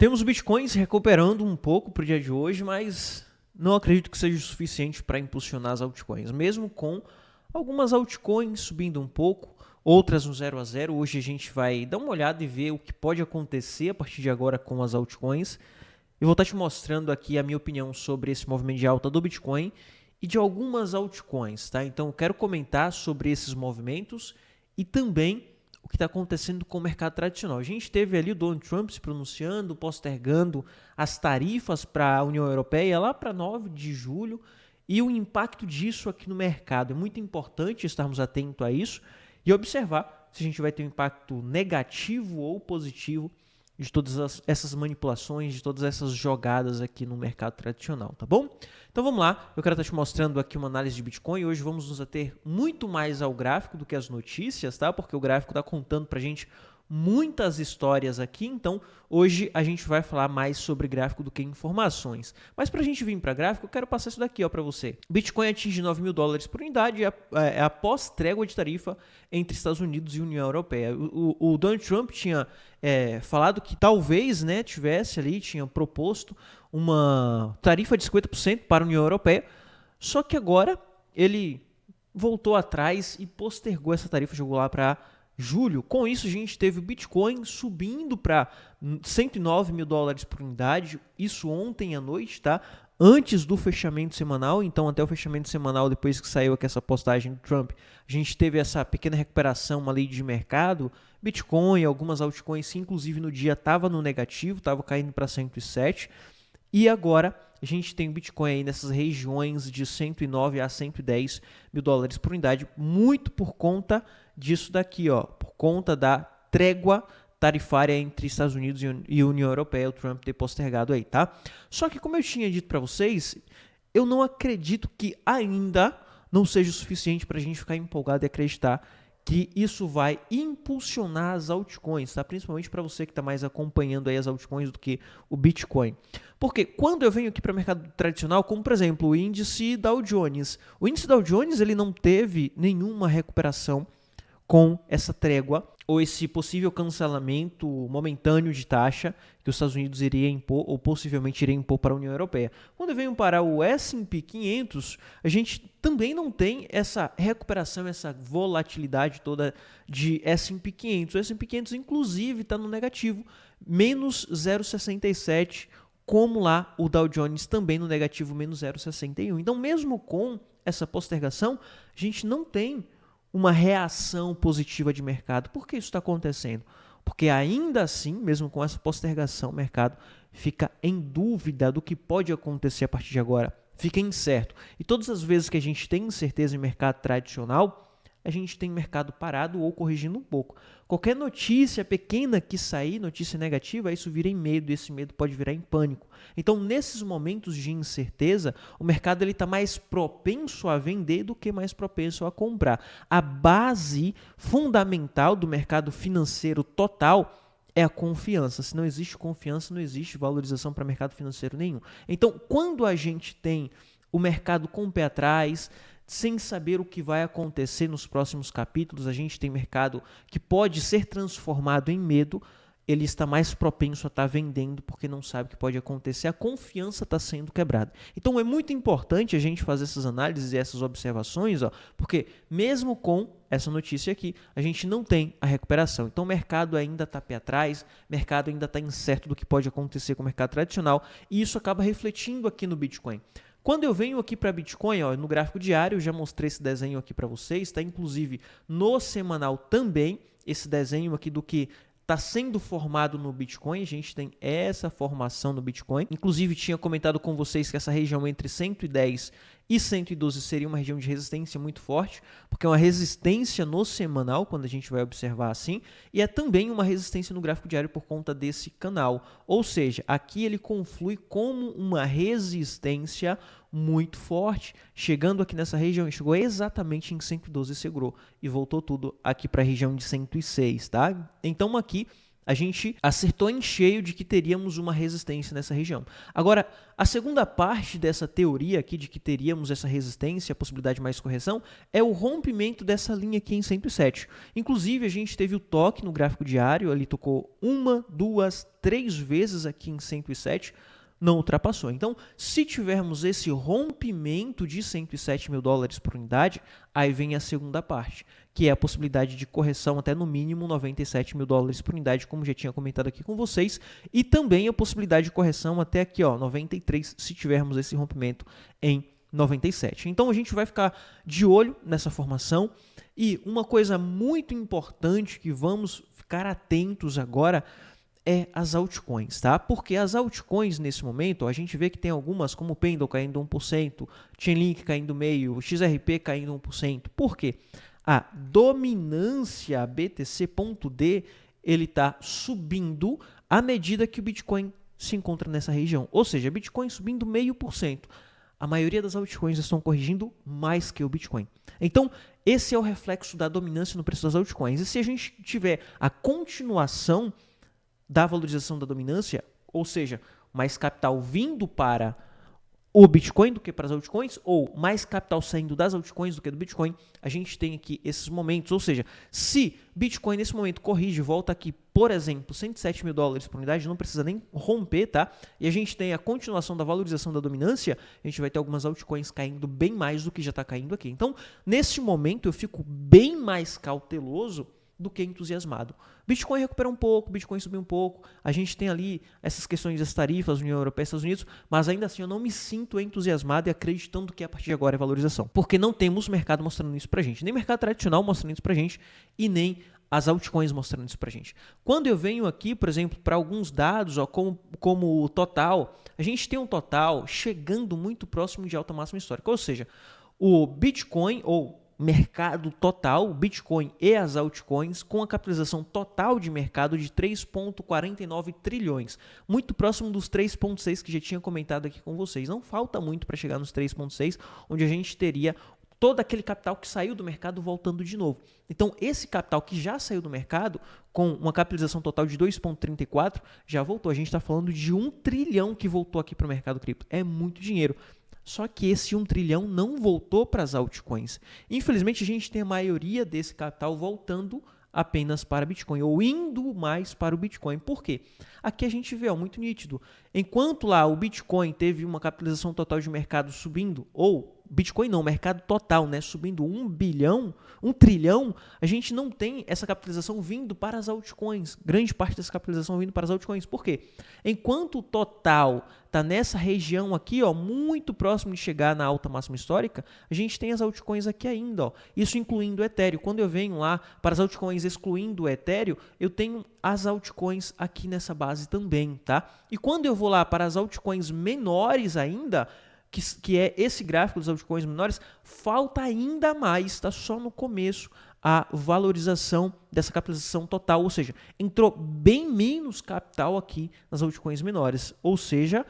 Temos bitcoins recuperando um pouco para o dia de hoje, mas não acredito que seja o suficiente para impulsionar as altcoins. Mesmo com algumas altcoins subindo um pouco, outras no 0 a 0. Hoje a gente vai dar uma olhada e ver o que pode acontecer a partir de agora com as altcoins. E vou estar te mostrando aqui a minha opinião sobre esse movimento de alta do Bitcoin e de algumas altcoins, tá? Então eu quero comentar sobre esses movimentos e também o que está acontecendo com o mercado tradicional. A gente teve ali o Donald Trump se pronunciando, postergando as tarifas para a União Europeia lá para 9 de julho e o impacto disso aqui no mercado. É muito importante estarmos atentos a isso e observar se a gente vai ter um impacto negativo ou positivo de todas essas manipulações, de todas essas jogadas aqui no mercado tradicional, tá bom? Então vamos lá, eu quero estar te mostrando aqui uma análise de Bitcoin. Hoje vamos nos ater muito mais ao gráfico do que às notícias, tá? Porque o gráfico está contando pra gente muitas histórias aqui, então hoje a gente vai falar mais sobre gráfico do que informações. Mas para a gente vir para gráfico, eu quero passar isso daqui para você. Bitcoin atinge 9 mil dólares por unidade após trégua de tarifa entre Estados Unidos e União Europeia. O Donald Trump tinha falado que talvez tivesse ali, tinha proposto uma tarifa de 50% para a União Europeia, só que agora ele voltou atrás e postergou essa tarifa, jogou lá para julho. Com isso, a gente teve o Bitcoin subindo para 109 mil dólares por unidade, isso ontem à noite, tá? Antes do fechamento semanal, então até o fechamento semanal, depois que saiu aqui essa postagem do Trump, a gente teve essa pequena recuperação ali de mercado, Bitcoin, algumas altcoins, inclusive no dia estava no negativo, estava caindo para 107, e agora a gente tem o Bitcoin aí nessas regiões de 109 a 110 mil dólares por unidade, muito por conta disso daqui, ó, por conta da trégua tarifária entre Estados Unidos e União Europeia, o Trump ter postergado aí, tá? Só que como eu tinha dito para vocês, eu não acredito que ainda não seja o suficiente para a gente ficar empolgado e acreditar que isso vai impulsionar as altcoins, tá? Principalmente para você que está mais acompanhando aí as altcoins do que o Bitcoin. Porque quando eu venho aqui para o mercado tradicional, como por exemplo o índice Dow Jones, o índice Dow Jones ele não teve nenhuma recuperação com essa trégua ou esse possível cancelamento momentâneo de taxa que os Estados Unidos iria impor ou possivelmente iria impor para a União Europeia. Quando eu venho para o S&P 500, a gente também não tem essa recuperação, essa volatilidade toda de S&P 500. O S&P 500 inclusive está no negativo, menos 0,67, como lá o Dow Jones também no negativo, menos 0,61. Então mesmo com essa postergação, a gente não tem uma reação positiva de mercado. Por que isso está acontecendo? Porque ainda assim, mesmo com essa postergação, o mercado fica em dúvida do que pode acontecer a partir de agora. Fica incerto. E todas as vezes que a gente tem incerteza em mercado tradicional, a gente tem mercado parado ou corrigindo um pouco. Qualquer notícia pequena que sair, notícia negativa, isso vira em medo, e esse medo pode virar em pânico. Então, nesses momentos de incerteza, o mercado está mais propenso a vender do que mais propenso a comprar. A base fundamental do mercado financeiro total é a confiança. Se não existe confiança, não existe valorização para mercado financeiro nenhum. Então, quando a gente tem o mercado com o pé atrás, sem saber o que vai acontecer nos próximos capítulos, a gente tem mercado que pode ser transformado em medo, ele está mais propenso a estar vendendo porque não sabe o que pode acontecer, a confiança está sendo quebrada. Então é muito importante a gente fazer essas análises e essas observações, porque mesmo com essa notícia aqui, a gente não tem a recuperação. Então o mercado ainda está pé atrás, o mercado ainda está incerto do que pode acontecer com o mercado tradicional, e isso acaba refletindo aqui no Bitcoin. Quando eu venho aqui para Bitcoin, no gráfico diário, eu já mostrei esse desenho aqui para vocês, está inclusive no semanal também, esse desenho aqui do que está sendo formado no Bitcoin. A gente tem essa formação no Bitcoin. Inclusive, tinha comentado com vocês que essa região entre 110 e 112 seria uma região de resistência muito forte, porque é uma resistência no semanal, quando a gente vai observar assim, e é também uma resistência no gráfico diário por conta desse canal. Ou seja, aqui ele conflui como uma resistência muito forte, chegando aqui nessa região, chegou exatamente em 112 e segurou, e voltou tudo aqui para a região de 106, tá? Então aqui a gente acertou em cheio de que teríamos uma resistência nessa região. Agora, a segunda parte dessa teoria aqui de que teríamos essa resistência, a possibilidade de mais correção, é o rompimento dessa linha aqui em 107. Inclusive, a gente teve o toque no gráfico diário, ali tocou 1, 2, 3 vezes aqui em 107, não ultrapassou. Então, se tivermos esse rompimento de 107 mil dólares por unidade, aí vem a segunda parte, que é a possibilidade de correção até no mínimo 97 mil dólares por unidade, como já tinha comentado aqui com vocês, e também a possibilidade de correção até aqui, ó, 93, se tivermos esse rompimento em 97. Então, a gente vai ficar de olho nessa formação, e uma coisa muito importante que vamos ficar atentos agora é as altcoins, tá? Porque as altcoins nesse momento, a gente vê que tem algumas como o Pendle caindo 1%, Chainlink caindo meio, XRP caindo 1%. Por quê? A dominância BTC.D, ele está subindo à medida que o Bitcoin se encontra nessa região. Ou seja, Bitcoin subindo 0,5%. A maioria das altcoins estão corrigindo mais que o Bitcoin. Então, esse é o reflexo da dominância no preço das altcoins. E se a gente tiver a continuação da valorização da dominância, ou seja, mais capital vindo para o Bitcoin do que para as altcoins, ou mais capital saindo das altcoins do que do Bitcoin, a gente tem aqui esses momentos. Ou seja, se Bitcoin nesse momento corrige, volta aqui, por exemplo, 107 mil dólares por unidade, não precisa nem romper, tá? E a gente tem a continuação da valorização da dominância, a gente vai ter algumas altcoins caindo bem mais do que já está caindo aqui. Então, nesse momento, eu fico bem mais cauteloso do que entusiasmado. Bitcoin recupera um pouco, Bitcoin subiu um pouco, a gente tem ali essas questões das tarifas, União Europeia e Estados Unidos, mas ainda assim eu não me sinto entusiasmado e acreditando que a partir de agora é valorização, porque não temos mercado mostrando isso pra gente, nem mercado tradicional mostrando isso pra gente e nem as altcoins mostrando isso pra gente. Quando eu venho aqui, por exemplo, para alguns dados, ó, como o total, a gente tem um total chegando muito próximo de alta máxima histórica, ou seja, o Bitcoin ou mercado total, Bitcoin e as altcoins, com a capitalização total de mercado de 3,49 trilhões, muito próximo dos 3,6 que já tinha comentado aqui com vocês. Não falta muito para chegar nos 3,6, onde a gente teria todo aquele capital que saiu do mercado voltando de novo. Então, esse capital que já saiu do mercado, com uma capitalização total de 2,34, já voltou. A gente está falando de 1 trilhão que voltou aqui para o mercado cripto. É muito dinheiro. Só que esse 1 trilhão não voltou para as altcoins. Infelizmente, a gente tem a maioria desse capital voltando apenas para Bitcoin, ou indo mais para o Bitcoin. Por quê? Aqui a gente vê, ó, muito nítido. Enquanto lá o Bitcoin teve uma capitalização total de mercado subindo, ou Bitcoin não, mercado total, né, subindo 1 trilhão, a gente não tem essa capitalização vindo para as altcoins. Grande parte dessa capitalização vindo para as altcoins. Por quê? Enquanto o total está nessa região aqui, ó, muito próximo de chegar na alta máxima histórica, a gente tem as altcoins aqui ainda, ó, isso incluindo o Ethereum. Quando eu venho lá para as altcoins excluindo o Ethereum, eu tenho as altcoins aqui nessa base também, tá? E quando eu vou lá para as altcoins menores ainda, que é esse gráfico dos altcoins menores, falta ainda mais, está só no começo, a valorização dessa capitalização total, ou seja, entrou bem menos capital aqui nas altcoins menores, ou seja,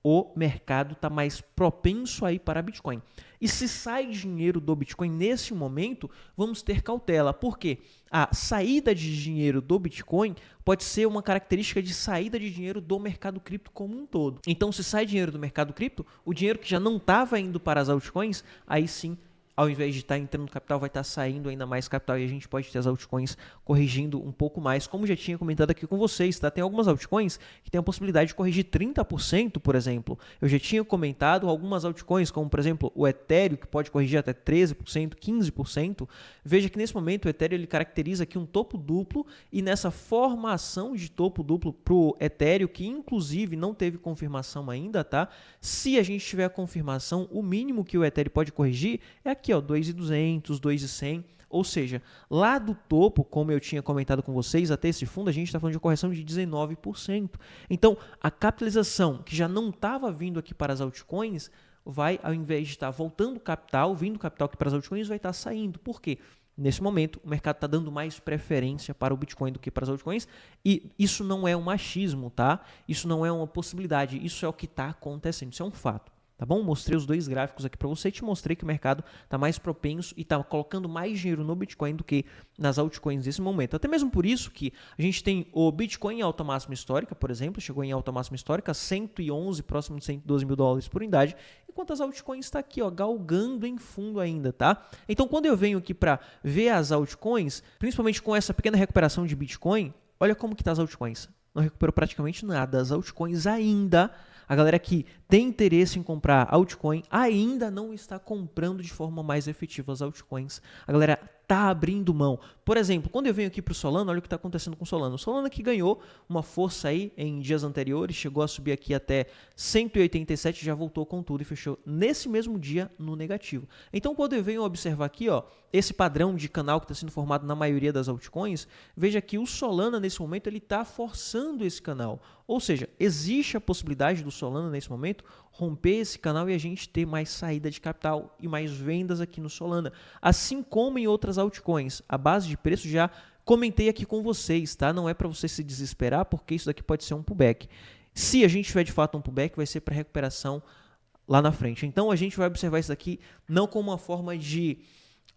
o mercado está mais propenso a ir para Bitcoin. E se sai dinheiro do Bitcoin nesse momento, vamos ter cautela. Por quê? A saída de dinheiro do Bitcoin pode ser uma característica de saída de dinheiro do mercado cripto como um todo. Então, se sai dinheiro do mercado cripto, o dinheiro que já não estava indo para as altcoins, aí sim, ao invés de estar entrando capital, vai estar saindo ainda mais capital e a gente pode ter as altcoins corrigindo um pouco mais, como já tinha comentado aqui com vocês, tá? Tem algumas altcoins que tem a possibilidade de corrigir 30%, por exemplo. Eu já tinha comentado algumas altcoins, como por exemplo o Ethereum, que pode corrigir até 13%, 15%. Veja que nesse momento o Ethereum ele caracteriza aqui um topo duplo e nessa formação de topo duplo para o Ethereum, que inclusive não teve confirmação ainda, tá? Se a gente tiver a confirmação, o mínimo que o Ethereum pode corrigir é aqui, ó, 2.200, 2.100, ou seja, lá do topo, como eu tinha comentado com vocês, até esse fundo a gente está falando de correção de 19%. Então, a capitalização que já não estava vindo aqui para as altcoins, vai, ao invés de estar voltando capital, vindo capital aqui para as altcoins, vai estar saindo. Por quê? Nesse momento, o mercado está dando mais preferência para o Bitcoin do que para as altcoins, e isso não é um achismo, tá? Isso não é uma possibilidade, isso é o que está acontecendo, isso é um fato. tá bom? Mostrei os dois gráficos aqui para você e te mostrei que o mercado está mais propenso e está colocando mais dinheiro no Bitcoin do que nas altcoins nesse momento. Até mesmo por isso que a gente tem o Bitcoin em alta máxima histórica, por exemplo, chegou em alta máxima histórica, 111, próximo de 112 mil dólares por unidade, enquanto as altcoins está aqui, ó, galgando em fundo ainda, tá? Então, quando eu venho aqui para ver as altcoins, principalmente com essa pequena recuperação de Bitcoin, olha como que tá as altcoins. Não recuperou praticamente nada. As altcoins ainda, a galera que tem interesse em comprar altcoin, ainda não está comprando de forma mais efetiva as altcoins. A galera tá abrindo mão. Por exemplo, quando eu venho aqui para o Solana, olha o que está acontecendo com o Solana. O Solana que ganhou uma força aí em dias anteriores, chegou a subir aqui até 187, já voltou com tudo e fechou nesse mesmo dia no negativo. Então, quando eu venho observar aqui, ó, esse padrão de canal que está sendo formado na maioria das altcoins, veja que o Solana, nesse momento, ele está forçando esse canal. Ou seja, existe a possibilidade do Solana, nesse momento, romper esse canal e a gente ter mais saída de capital e mais vendas aqui no Solana. Assim como em outras altcoins, a base de preço já comentei aqui com vocês, tá? Não é para você se desesperar, porque isso daqui pode ser um pullback. Se a gente tiver de fato um pullback, vai ser para recuperação lá na frente. Então a gente vai observar isso daqui não como uma forma de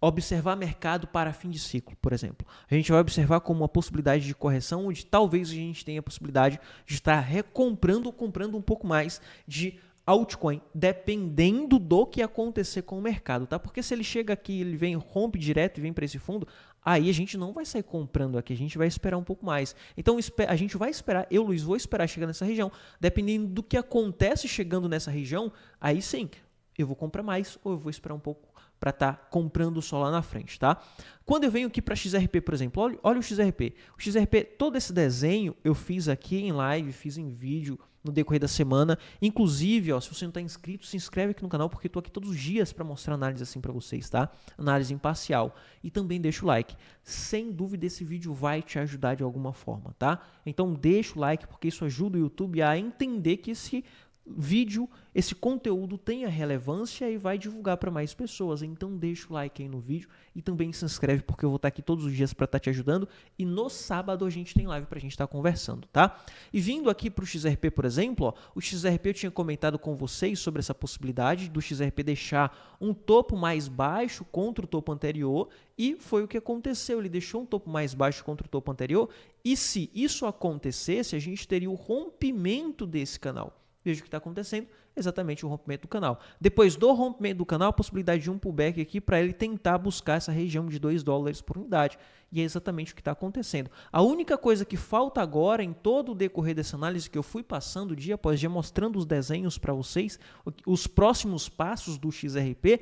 observar mercado para fim de ciclo, por exemplo. A gente vai observar como uma possibilidade de correção, onde talvez a gente tenha a possibilidade de estar recomprando ou comprando um pouco mais de altcoin, dependendo do que acontecer com o mercado, tá? Porque se ele chega aqui, ele vem, rompe direto e vem para esse fundo, aí a gente não vai sair comprando aqui, a gente vai esperar um pouco mais. Então a gente vai esperar, eu, Luiz, vou esperar chegar nessa região. Dependendo do que acontece chegando nessa região, aí sim, eu vou comprar mais ou eu vou esperar um pouco para estar comprando só lá na frente, tá? Quando eu venho aqui para XRP, por exemplo, olha o XRP. O XRP, todo esse desenho eu fiz aqui em live, fiz em vídeo no decorrer da semana. Inclusive, ó, se você não está inscrito, se inscreve aqui no canal, porque eu estou aqui todos os dias para mostrar análise assim para vocês, tá? Análise imparcial. E também deixa o like. Sem dúvida, esse vídeo vai te ajudar de alguma forma, tá? Então, deixa o like, porque isso ajuda o YouTube a entender que esse vídeo, esse conteúdo tenha relevância e vai divulgar para mais pessoas. Então deixa o like aí no vídeo e também se inscreve, porque eu vou estar aqui todos os dias para estar te ajudando, e no sábado a gente tem live para a gente estar conversando, tá? E vindo aqui para o XRP, por exemplo, ó, o XRP eu tinha comentado com vocês sobre essa possibilidade do XRP deixar um topo mais baixo contra o topo anterior, e foi o que aconteceu. Ele deixou um topo mais baixo contra o topo anterior, e se isso acontecesse, a gente teria o rompimento desse canal. Veja o que está acontecendo, exatamente o rompimento do canal. Depois do rompimento do canal, a possibilidade de um pullback aqui para ele tentar buscar essa região de 2 dólares por unidade. E é exatamente o que está acontecendo. A única coisa que falta agora em todo o decorrer dessa análise que eu fui passando dia após dia, mostrando os desenhos para vocês, os próximos passos do XRP.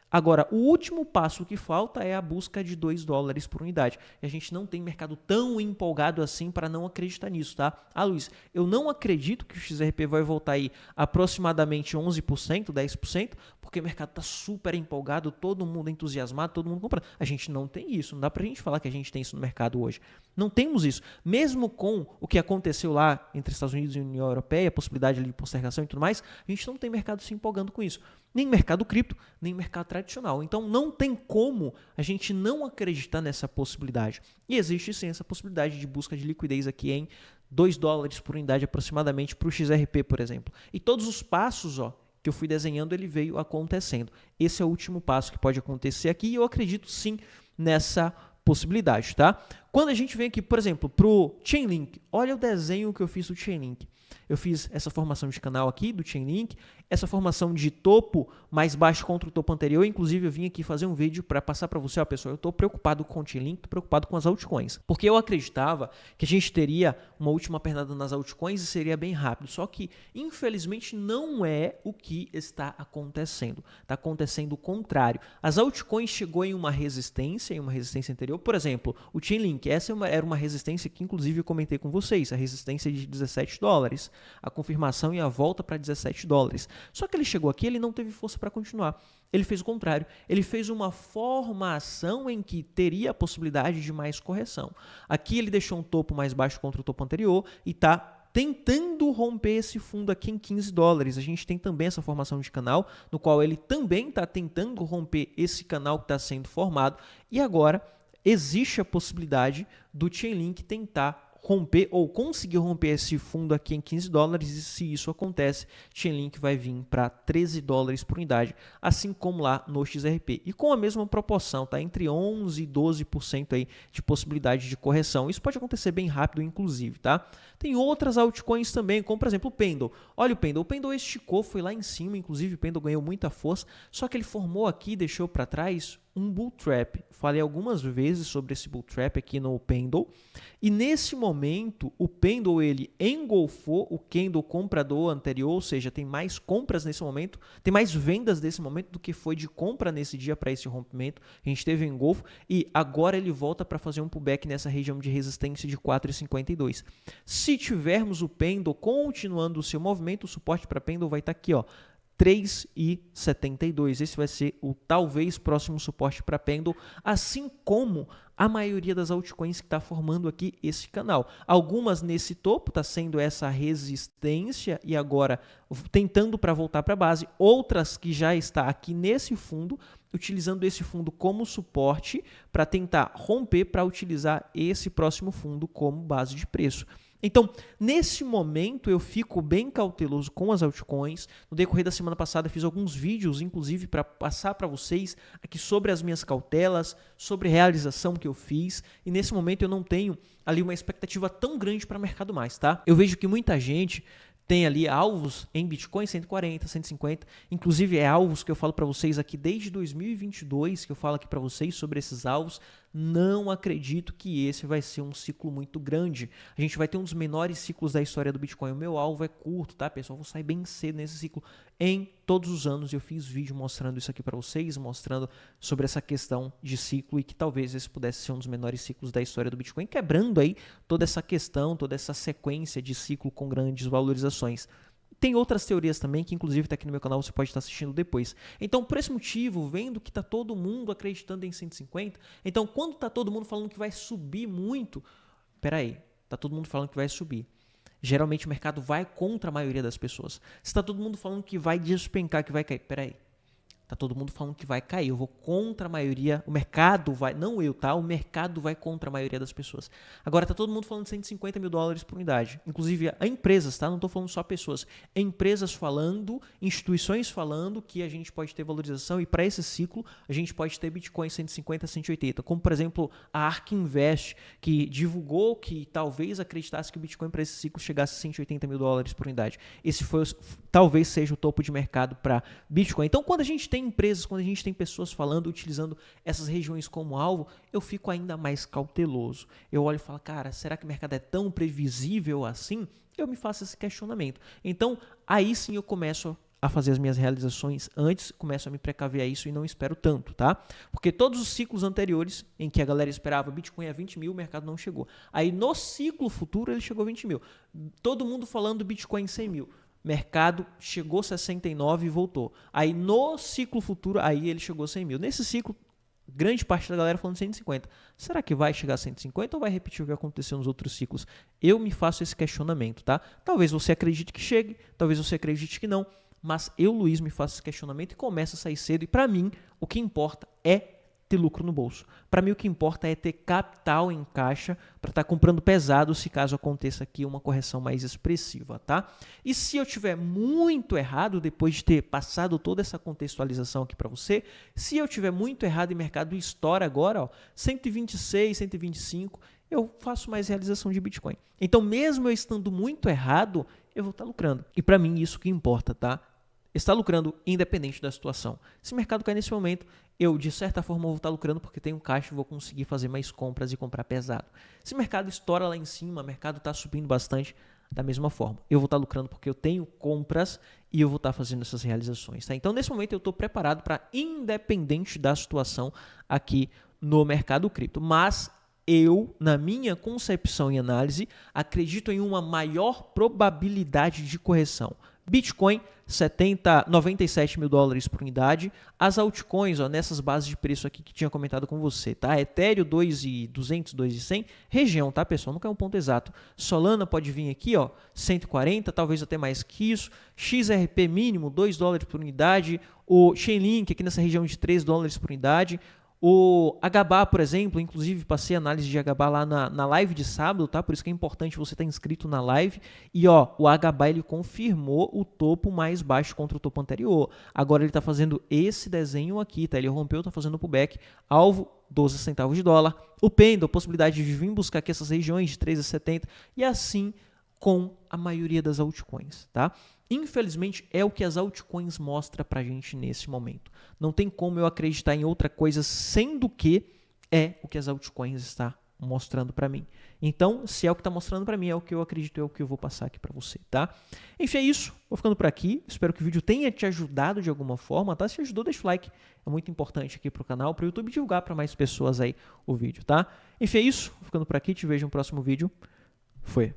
Agora, o último passo que falta é a busca de 2 dólares por unidade. E a gente não tem mercado tão empolgado assim para não acreditar nisso, tá? Ah, Luiz, eu não acredito que o XRP vai voltar aí aproximadamente 11%, 10%, porque o mercado está super empolgado, todo mundo entusiasmado, todo mundo comprando. A gente não tem isso, não dá para a gente falar que a gente tem isso no mercado hoje. Não temos isso. Mesmo com o que aconteceu lá entre Estados Unidos e União Europeia, a possibilidade de postergação e tudo mais, a gente não tem mercado se empolgando com isso. Nem mercado cripto, nem mercado tradicional. Então não tem como a gente não acreditar nessa possibilidade. E existe sim essa possibilidade de busca de liquidez aqui em 2 dólares por unidade aproximadamente para o XRP, por exemplo. E todos os passos, ó, que eu fui desenhando, ele veio acontecendo. Esse é o último passo que pode acontecer aqui, e eu acredito sim nessa possibilidade, tá? Quando a gente vem aqui, por exemplo, para o Chainlink, olha o desenho que eu fiz do Chainlink. Eu fiz essa formação de canal aqui do Chainlink, essa formação de topo mais baixo contra o topo anterior. Inclusive, eu vim aqui fazer um vídeo para passar para você, ó, pessoal, eu estou preocupado com o Chainlink, estou preocupado com as altcoins. Porque eu acreditava que a gente teria uma última pernada nas altcoins e seria bem rápido. Só que, infelizmente, não é o que está acontecendo. Está acontecendo o contrário. As altcoins chegou em uma resistência anterior. Por exemplo, o Chainlink, essa era uma resistência que, inclusive, eu comentei com vocês, a resistência de 17 dólares. A confirmação e a volta para 17 dólares. Só que ele chegou aqui, ele não teve força para continuar. Ele fez o contrário. Ele fez uma formação em que teria a possibilidade de mais correção. Aqui ele deixou um topo mais baixo contra o topo anterior e está tentando romper esse fundo aqui em 15 dólares. A gente tem também essa formação de canal, no qual ele também está tentando romper esse canal que está sendo formado. E agora existe a possibilidade do Chainlink tentar romper ou conseguir romper esse fundo aqui em 15 dólares, e se isso acontece, Chainlink vai vir para 13 dólares por unidade, assim como lá no XRP. E com a mesma proporção, tá? Entre 11% e 12% aí de possibilidade de correção. Isso pode acontecer bem rápido, inclusive, tá? Tem outras altcoins também, como por exemplo o Pendle. Olha o Pendle esticou, foi lá em cima, inclusive o Pendle ganhou muita força, só que ele formou aqui e deixou para trás um bull trap. Falei algumas vezes sobre esse bull trap aqui no Pendle, e nesse momento o Pendle ele engolfou o candle comprador anterior, ou seja, tem mais compras nesse momento, tem mais vendas nesse momento do que foi de compra nesse dia para esse rompimento. A gente teve um engolfo e agora ele volta para fazer um pullback nessa região de resistência de 4,52. Se tivermos o Pendle continuando o seu movimento, o suporte para Pendle vai estar aqui, ó, 3,72. Esse vai ser o talvez próximo suporte para Pendle, assim como a maioria das altcoins que está formando aqui esse canal. Algumas nesse topo, está sendo essa resistência e agora tentando para voltar para a base. Outras que já está aqui nesse fundo, utilizando esse fundo como suporte para tentar romper, para utilizar esse próximo fundo como base de preço. Então, nesse momento, eu fico bem cauteloso com as altcoins. No decorrer da semana passada, fiz alguns vídeos, inclusive, para passar para vocês aqui sobre as minhas cautelas, sobre a realização que eu fiz. E nesse momento, eu não tenho ali uma expectativa tão grande para o mercado mais, tá? Eu vejo que muita gente tem ali alvos em Bitcoin 140, 150, inclusive é alvos que eu falo para vocês aqui desde 2022, que eu falo aqui para vocês sobre esses alvos. Não acredito que esse vai ser um ciclo muito grande. A gente vai ter um dos menores ciclos da história do Bitcoin. O meu alvo é curto, tá, pessoal? Eu vou sair bem cedo nesse ciclo. Em todos os anos eu fiz vídeo mostrando isso aqui para vocês, mostrando sobre essa questão de ciclo e que talvez esse pudesse ser um dos menores ciclos da história do Bitcoin, quebrando aí toda essa questão, toda essa sequência de ciclo com grandes valorizações. Tem outras teorias também, que inclusive está aqui no meu canal, você pode estar assistindo depois. Então, por esse motivo, vendo que está todo mundo acreditando em 150, então quando está todo mundo falando que vai subir muito, peraí, está todo mundo falando que vai subir. Geralmente o mercado vai contra a maioria das pessoas. Se está todo mundo falando que vai despencar, que vai cair, peraí. Tá todo mundo falando que vai cair, eu vou contra a maioria, o mercado vai, não eu, tá? O mercado vai contra a maioria das pessoas. Agora tá todo mundo falando de 150 mil dólares por unidade, inclusive a empresas, tá? Não tô falando só pessoas, empresas falando, instituições falando que a gente pode ter valorização e para esse ciclo a gente pode ter Bitcoin 150, 180, como por exemplo a ARK Invest, que divulgou que talvez acreditasse que o Bitcoin para esse ciclo chegasse a 180 mil dólares por unidade. Esse foi, talvez seja o topo de mercado para Bitcoin. Então quando a gente tem empresas, quando a gente tem pessoas falando, utilizando essas regiões como alvo, eu fico ainda mais cauteloso. Eu olho e falo, cara, será que o mercado é tão previsível assim? Eu me faço esse questionamento. Então, aí sim eu começo a fazer as minhas realizações antes, começo a me precaver a isso e não espero tanto, tá? Porque todos os ciclos anteriores, em que a galera esperava Bitcoin a 20 mil, o mercado não chegou. Aí no ciclo futuro ele chegou a 20 mil. Todo mundo falando Bitcoin 100 mil. Mercado chegou a 69 e voltou. Aí no ciclo futuro, aí ele chegou a 100 mil. Nesse ciclo, grande parte da galera falando 150. Será que vai chegar a 150 ou vai repetir o que aconteceu nos outros ciclos? Eu me faço esse questionamento, tá? Talvez você acredite que chegue, talvez você acredite que não, mas eu, Luiz, me faço esse questionamento e começo a sair cedo. E para mim, o que importa é ter lucro no bolso. Para mim, o que importa é ter capital em caixa para estar comprando pesado se caso aconteça aqui uma correção mais expressiva, tá? E se eu tiver muito errado, depois de ter passado toda essa contextualização aqui para você, se eu tiver muito errado e o mercado estoura agora, ó, 126, 125, eu faço mais realização de Bitcoin. Então, mesmo eu estando muito errado, eu vou estar lucrando. E para mim, isso que importa, tá? Está lucrando independente da situação. Se o mercado cair nesse momento, eu de certa forma vou estar lucrando porque tenho caixa e vou conseguir fazer mais compras e comprar pesado. Se o mercado estoura lá em cima, o mercado está subindo bastante, da mesma forma. Eu vou estar lucrando porque eu tenho compras e eu vou estar fazendo essas realizações. Tá? Então, nesse momento, eu estou preparado para independente da situação aqui no mercado cripto. Mas eu, na minha concepção e análise, acredito em uma maior probabilidade de correção. Bitcoin, 97 mil dólares por unidade. As altcoins, ó, nessas bases de preço aqui que tinha comentado com você, tá? Ethereum 2.200, 2.100, região, tá, pessoal? Nunca é um ponto exato. Solana pode vir aqui, ó, 140, talvez até mais que isso. XRP mínimo, 2 dólares por unidade. O Chainlink aqui nessa região de 3 dólares por unidade. O HBA, por exemplo, inclusive passei análise de HBA lá na live de sábado, tá? Por isso que é importante você estar inscrito na live. E ó, o HBA ele confirmou o topo mais baixo contra o topo anterior. Agora ele está fazendo esse desenho aqui, tá? Ele rompeu, está fazendo o pullback, alvo 12 centavos de dólar. O pendle, possibilidade de vir buscar aqui essas regiões de 13,70 e assim com a maioria das altcoins, tá? Infelizmente, é o que as altcoins mostram pra gente nesse momento. Não tem como eu acreditar em outra coisa, sendo que é o que as altcoins estão mostrando para mim. Então, se é o que está mostrando para mim, é o que eu acredito, é o que eu vou passar aqui para você, tá? Enfim, é isso. Vou ficando por aqui. Espero que o vídeo tenha te ajudado de alguma forma, tá? Se ajudou, deixa o like. É muito importante aqui pro canal, para o YouTube divulgar para mais pessoas aí o vídeo, tá? Enfim, é isso. Vou ficando por aqui. Te vejo no próximo vídeo. Foi.